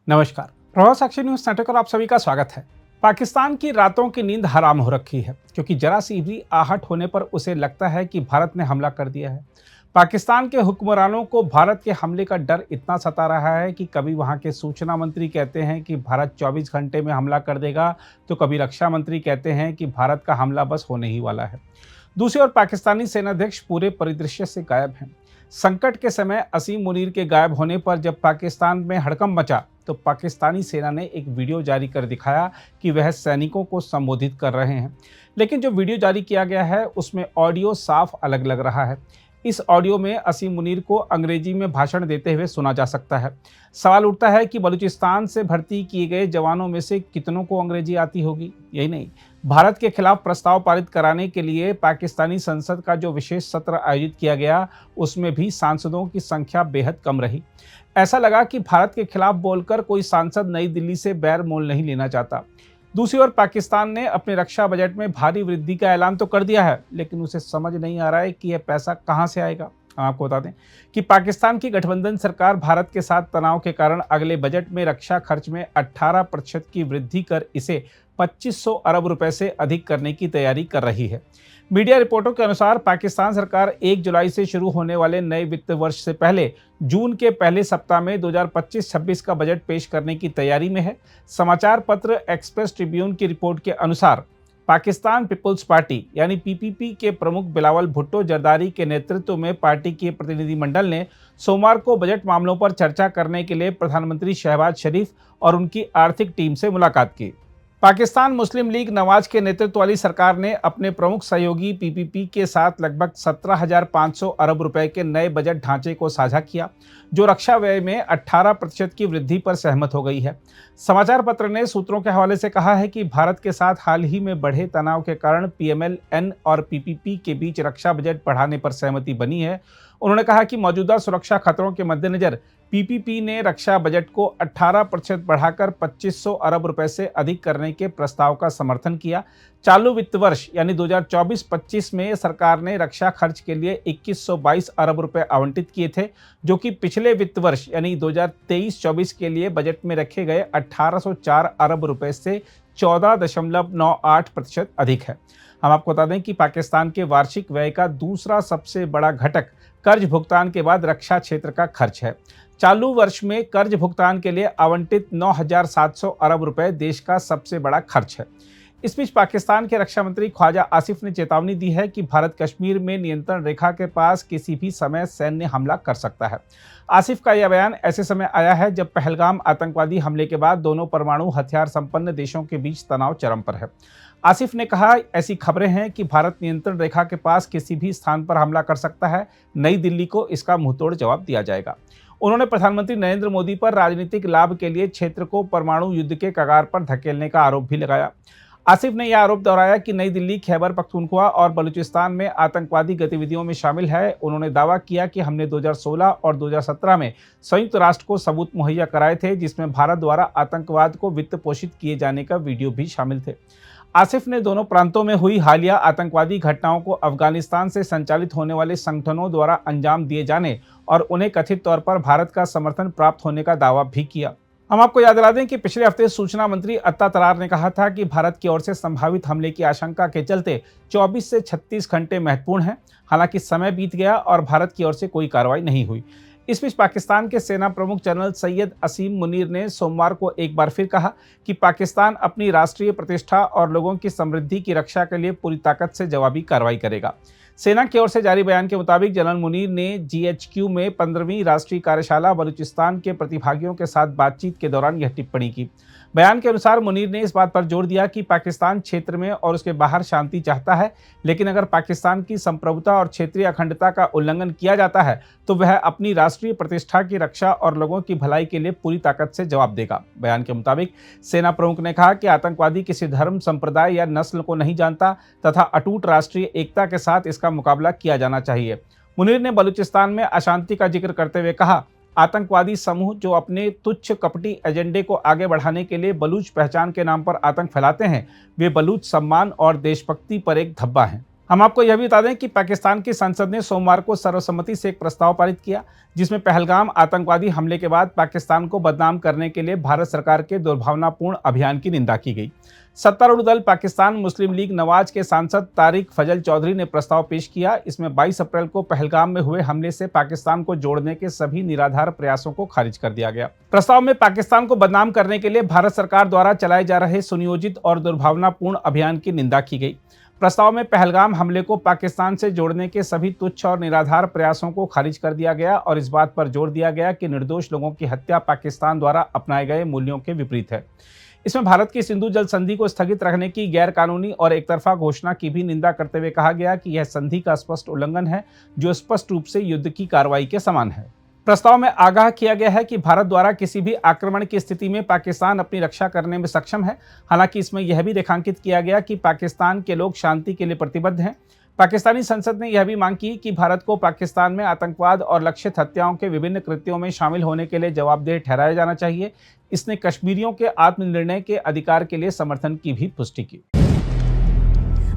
नमस्कार। प्रभाव साक्षी news network पर आप सभी का स्वागत है। पाकिस्तान की रातों की नींद हराम हो रखी है क्योंकि जरा सी भी आहट होने पर उसे लगता है कि भारत ने हमला कर दिया है। पाकिस्तान के हुक्मरानों को भारत के हमले का डर इतना सता रहा है कि कभी वहां के सूचना मंत्री कहते हैं कि भारत 24 घंटे में हमला कर देगा, तो कभी रक्षा मंत्री कहते हैं कि भारत का हमला बस होने ही वाला है। दूसरी ओर पाकिस्तानी सेनाध्यक्ष पूरे परिदृश्य से गायब हैं। संकट के समय असीम मुनीर के गायब होने पर जब पाकिस्तान में हड़कंप मचा, तो पाकिस्तानी सेना ने एक वीडियो जारी कर दिखाया कि वह सैनिकों को संबोधित कर रहे हैं। लेकिन जो वीडियो जारी किया गया है उसमें ऑडियो साफ अलग लग रहा है। इस ऑडियो में असीम मुनीर को अंग्रेजी में भाषण देते हुए सुना जा सकता है। सवाल उठता है कि बलूचिस्तान से भर्ती किए गए जवानों में से कितनों को अंग्रेजी आती होगी। यही नहीं, भारत के खिलाफ प्रस्ताव पारित कराने के लिए पाकिस्तानी संसद का जो विशेष सत्र आयोजित किया गया, उसमें भी सांसदों की संख्या बेहद कम रही। ऐसा लगा कि भारत के खिलाफ बोलकर कोई सांसद नई दिल्ली से बैर मोल नहीं लेना चाहता। दूसरी ओर पाकिस्तान ने अपने रक्षा बजट में भारी वृद्धि का ऐलान तो कर दिया है, लेकिन उसे समझ नहीं आ रहा है कि यह पैसा कहां से आएगा। हम आपको बता दें कि पाकिस्तान की गठबंधन सरकार भारत के साथ तनाव के कारण अगले बजट में रक्षा खर्च में 18% की वृद्धि कर इसे 2500 अरब रुपए से अधिक करने की तैयारी कर रही है। मीडिया रिपोर्टों के अनुसार पाकिस्तान सरकार 1 जुलाई से शुरू होने वाले नए वित्त वर्ष से पहले जून के पहले सप्ताह में 2025-26 का बजट पेश करने की तैयारी में है। समाचार पत्र एक्सप्रेस ट्रिब्यून की रिपोर्ट के अनुसार पाकिस्तान पीपुल्स पार्टी यानी पीपीपी के प्रमुख बिलावल भुट्टो जरदारी के नेतृत्व में पार्टी के प्रतिनिधिमंडल ने सोमवार को बजट मामलों पर चर्चा करने के लिए प्रधानमंत्री शहबाज शरीफ और उनकी आर्थिक टीम से मुलाकात की। पाकिस्तान मुस्लिम लीग नवाज के नेतृत्व वाली सरकार ने अपने प्रमुख सहयोगी पीपीपी के साथ लगभग 17,500 अरब रुपए के नए बजट ढांचे को साझा किया, जो रक्षा व्यय में 18% की वृद्धि पर सहमत हो गई है। समाचार पत्र ने सूत्रों के हवाले से कहा है कि भारत के साथ हाल ही में बढ़े तनाव के कारण पीएमएल-एन और पीपीपी के बीच रक्षा बजट बढ़ाने पर सहमति बनी है। उन्होंने कहा कि मौजूदा सुरक्षा खतरों के मद्देनजर पीपीपी ने रक्षा बजट को 18% बढ़ाकर 2500 अरब रुपए से अधिक करने के प्रस्ताव का समर्थन किया। चालू वित्त वर्ष यानी 2024-25 में सरकार ने रक्षा खर्च के लिए 2122 अरब रुपए आवंटित किए थे, जो कि पिछले वित्त वर्ष यानी 2023-24 के लिए बजट में रखे गए 1804 अरब रुपए से 14.98% अधिक है। हम आपको बता दें कि पाकिस्तान के वार्षिक व्यय का दूसरा सबसे बड़ा घटक कर्ज भुगतान के बाद रक्षा क्षेत्र का खर्च है। चालू वर्ष में कर्ज भुगतान के लिए आवंटित 9,700 अरब रुपए देश का सबसे बड़ा खर्च है। इस बीच पाकिस्तान के रक्षा मंत्री ख्वाजा आसिफ ने चेतावनी दी है कि भारत कश्मीर में नियंत्रण रेखा के पास किसी भी समय सैन्य हमला कर सकता है। आसिफ का यह बयान ऐसे समय आया है जब पहलगाम आतंकवादी हमले के बाद दोनों परमाणु हथियार संपन्न देशों के बीच तनाव चरम पर है। आसिफ ने कहा, ऐसी खबरें हैं कि भारत नियंत्रण रेखा के पास किसी भी स्थान पर हमला कर सकता है। नई दिल्ली को इसका मुंहतोड़ जवाब दिया जाएगा। उन्होंने प्रधानमंत्री नरेंद्र मोदी पर राजनीतिक लाभ के लिए क्षेत्र को परमाणु युद्ध के कगार पर धकेलने का आरोप भी लगाया। आसिफ ने यह आरोप दोहराया कि नई दिल्ली खैबर पख्तूनख्वा और बलूचिस्तान में आतंकवादी गतिविधियों में शामिल है। उन्होंने दावा किया कि हमने 2016 और 2017 में संयुक्त राष्ट्र को सबूत मुहैया कराए थे, जिसमें भारत द्वारा आतंकवाद को वित्त पोषित किए जाने का वीडियो भी शामिल थे। आसिफ ने दोनों प्रांतों में हुई हालिया आतंकवादी घटनाओं को अफगानिस्तान से संचालित होने वाले संगठनों द्वारा अंजाम दिए जाने और उन्हें कथित तौर पर भारत का समर्थन प्राप्त होने का दावा भी किया। हम आपको याद दिला दें कि पिछले हफ्ते सूचना मंत्री अत्ता तरार ने कहा था कि भारत की ओर से संभावित हमले की आशंका के चलते 24 से 36 घंटे महत्वपूर्ण हैं। हालांकि समय बीत गया और भारत की ओर से कोई कार्रवाई नहीं हुई। इस बीच पाकिस्तान के सेना प्रमुख जनरल सैयद असीम मुनीर ने सोमवार को एक बार फिर कहा कि पाकिस्तान अपनी राष्ट्रीय प्रतिष्ठा और लोगों की समृद्धि की रक्षा के लिए पूरी ताकत से जवाबी कार्रवाई करेगा। सेना की ओर से जारी बयान के मुताबिक जनरल मुनीर ने जीएचक्यू में 15वीं राष्ट्रीय कार्यशाला बलूचिस्तान के प्रतिभागियों के साथ बातचीत के दौरान यह टिप्पणी की। बयान के अनुसार मुनीर ने इस बात पर जोर दिया कि पाकिस्तान क्षेत्र में और उसके बाहर शांति चाहता है, लेकिन अगर पाकिस्तान की संप्रभुता और क्षेत्रीय अखंडता का उल्लंघन किया जाता है तो वह अपनी राष्ट्रीय प्रतिष्ठा की रक्षा और लोगों की भलाई के लिए पूरी ताकत से जवाब देगा। बयान के मुताबिक सेना प्रमुख ने कहा कि आतंकवादी किसी धर्म, संप्रदाय या नस्ल को नहीं जानता तथा अटूट राष्ट्रीय एकता के साथ इसका मुकाबला किया जाना चाहिए। मुनीर ने बलूचिस्तान में अशांति का जिक्र करते हुए कहा, आतंकवादी समूह जो अपने तुच्छ कपटी एजेंडे को आगे बढ़ाने के लिए बलूच पहचान के नाम पर आतंक फैलाते हैं, वे बलूच सम्मान और देशभक्ति पर एक धब्बा हैं। हम आपको यह भी बता दें कि पाकिस्तान की संसद ने सोमवार को सर्वसम्मति से एक प्रस्ताव पारित किया, जिसमें पहलगाम आतंकवादी हमले के बाद पाकिस्तान को बदनाम करने के लिए भारत सरकार के दुर्भावनापूर्ण अभियान की निंदा की गई। सत्तारूढ़ दल पाकिस्तान मुस्लिम लीग नवाज के सांसद तारिक फजल चौधरी ने प्रस्ताव पेश किया। इसमें 22 अप्रैल को पहलगाम में हुए हमले से पाकिस्तान को जोड़ने के सभी निराधार प्रयासों को खारिज कर दिया गया। प्रस्ताव में पाकिस्तान को बदनाम करने के लिए भारत सरकार द्वारा चलाए जा रहे सुनियोजित और दुर्भावनापूर्ण अभियान की निंदा की गई। प्रस्ताव में पहलगाम हमले को पाकिस्तान से जोड़ने के सभी तुच्छ और निराधार प्रयासों को खारिज कर दिया गया और इस बात पर जोर दिया गया कि निर्दोष लोगों की हत्या पाकिस्तान द्वारा अपनाए गए मूल्यों के विपरीत है। इसमें भारत की सिंधु जल संधि को स्थगित रखने की गैर कानूनी और एकतरफा घोषणा की भी निंदा करते हुए कहा गया कि यह संधि का स्पष्ट उल्लंघन है, जो स्पष्ट रूप से युद्ध की कार्रवाई के समान है। प्रस्ताव में आगाह किया गया है कि भारत द्वारा किसी भी आक्रमण की स्थिति में पाकिस्तान अपनी रक्षा करने में सक्षम है। हालांकि इसमें यह भी रेखांकित किया गया कि पाकिस्तान के लोग शांति के लिए प्रतिबद्ध हैं। पाकिस्तानी संसद ने यह भी मांग की कि भारत को पाकिस्तान में आतंकवाद और लक्षित हत्याओं के विभिन्न कृत्यों में शामिल होने के लिए जवाबदेह ठहराया जाना चाहिए। इसने कश्मीरियों के आत्मनिर्णय के अधिकार के लिए समर्थन की भी पुष्टि की।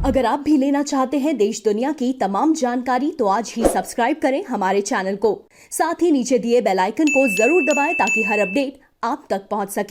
अगर आप भी लेना चाहते हैं देश दुनिया की तमाम जानकारी तो आज ही सब्सक्राइब करें हमारे चैनल को। साथ ही नीचे दिए बेल आइकन को जरूर दबाएं ताकि हर अपडेट आप तक पहुंच सके।